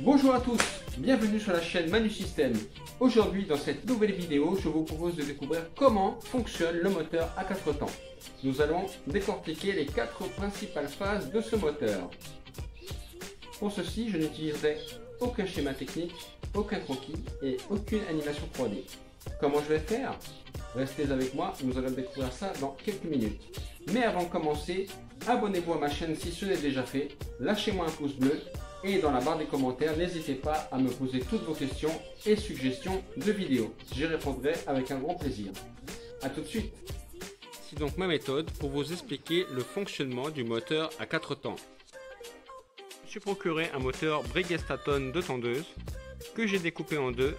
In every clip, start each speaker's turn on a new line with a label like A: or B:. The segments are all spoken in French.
A: Bonjour à tous, bienvenue sur la chaîne Manu System. Aujourd'hui, dans cette nouvelle vidéo, je vous propose de découvrir comment fonctionne le moteur à 4 temps. Nous allons décortiquer les 4 principales phases de ce moteur. Pour ceci, je n'utiliserai aucun schéma technique, aucun croquis et aucune animation 3D. Comment je vais faire? Restez avec moi, nous allons découvrir ça dans quelques minutes. Mais avant de commencer, abonnez-vous à ma chaîne si ce n'est déjà fait, lâchez-moi un pouce bleu et dans la barre des commentaires, n'hésitez pas à me poser toutes vos questions et suggestions de vidéos. J'y répondrai avec un grand plaisir. A tout de suite. C'est donc ma méthode pour vous expliquer le fonctionnement du moteur à 4 temps. Je me suis procuré un moteur Briggs-Stratton de tondeuse que j'ai découpé en deux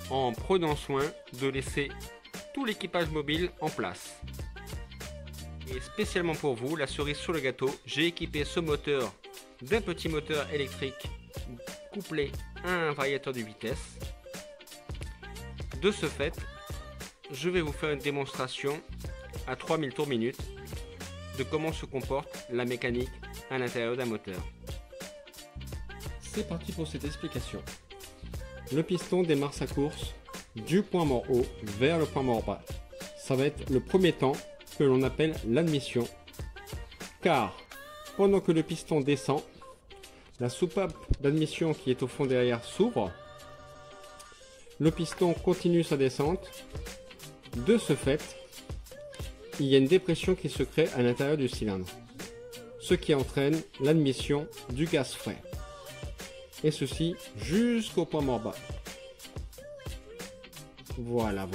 A: en prenant soin de laisser tout l'équipage mobile en place. Et spécialement pour vous, la cerise sur le gâteau, j'ai équipé ce moteur d'un petit moteur électrique couplé à un variateur de vitesse. De ce fait, je vais vous faire une démonstration à 3000 tours minute de comment se comporte la mécanique à l'intérieur d'un moteur. C'est parti pour cette explication. Le piston démarre sa course du point mort haut vers le point mort bas. Ça va être le premier temps que l'on appelle l'admission, car pendant que le piston descend, la soupape d'admission qui est au fond derrière s'ouvre, le piston continue sa descente. De ce fait, il y a une dépression qui se crée à l'intérieur du cylindre, ce qui entraîne l'admission du gaz frais, et ceci jusqu'au point mort bas. Voilà.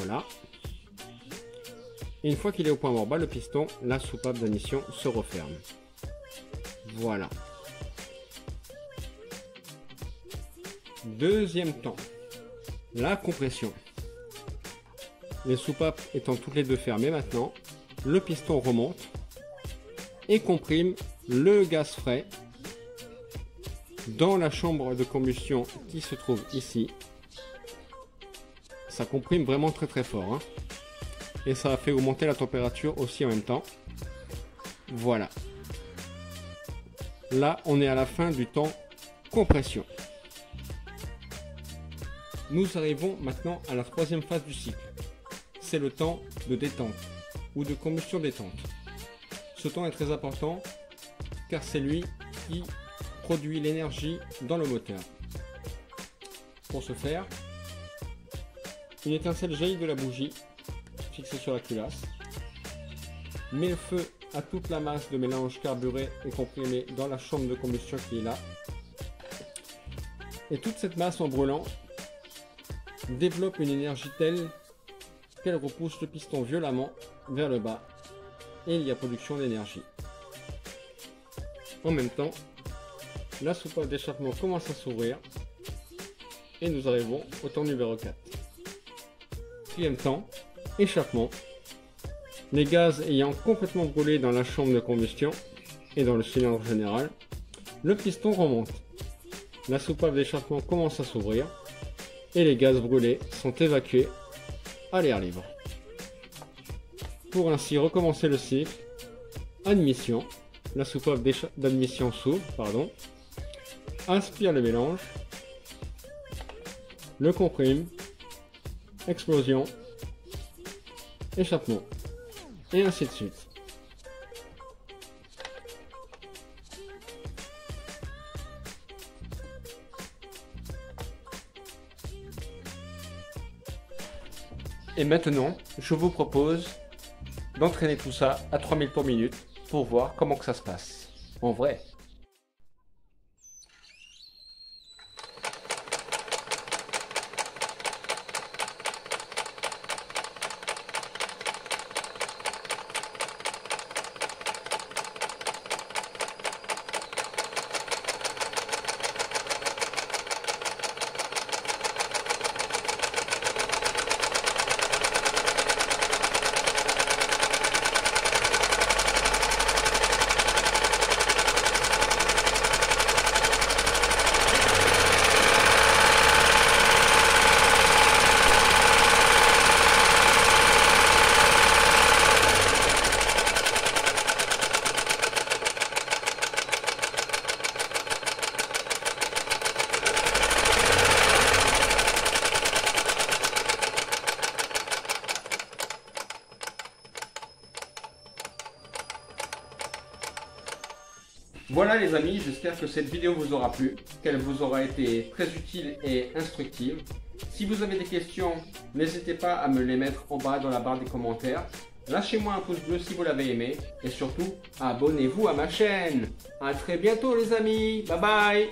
A: Une fois qu'il est au point mort bas, le piston, la soupape d'admission se referme. Voilà. Deuxième temps, la compression. Les soupapes étant toutes les deux fermées maintenant, le piston remonte et comprime le gaz frais dans la chambre de combustion qui se trouve ici. Ça comprime vraiment très fort, hein. Et ça a fait augmenter la température aussi en même temps. Voilà. Là, on est à la fin du temps compression. Nous arrivons maintenant à la troisième phase du cycle. C'est le temps de détente ou de combustion détente. Ce temps est très important car c'est lui qui produit l'énergie dans le moteur. Pour ce faire, une étincelle jaillit de la bougie fixée sur la culasse, met le feu à toute la masse de mélange carburé et comprimé dans la chambre de combustion qui est là, et toute cette masse en brûlant développe une énergie telle qu'elle repousse le piston violemment vers le bas et il y a production d'énergie. En même temps, la soupape d'échappement commence à s'ouvrir et nous arrivons au temps numéro 4. Quatrième temps, échappement. Les gaz ayant complètement brûlé dans la chambre de combustion et dans le cylindre général, le piston remonte. La soupape d'échappement commence à s'ouvrir et les gaz brûlés sont évacués à l'air libre. Pour ainsi recommencer le cycle, admission, la soupape d'admission s'ouvre, aspire le mélange, le comprime, explosion, échappement, et ainsi de suite. Et maintenant, je vous propose d'entraîner tout ça à 3000 tours minute pour voir comment que ça se passe en vrai. Voilà les amis, j'espère que cette vidéo vous aura plu, qu'elle vous aura été très utile et instructive. Si vous avez des questions, n'hésitez pas à me les mettre en bas dans la barre des commentaires. Lâchez-moi un pouce bleu si vous l'avez aimé et surtout, abonnez-vous à ma chaîne. À très bientôt les amis, bye bye.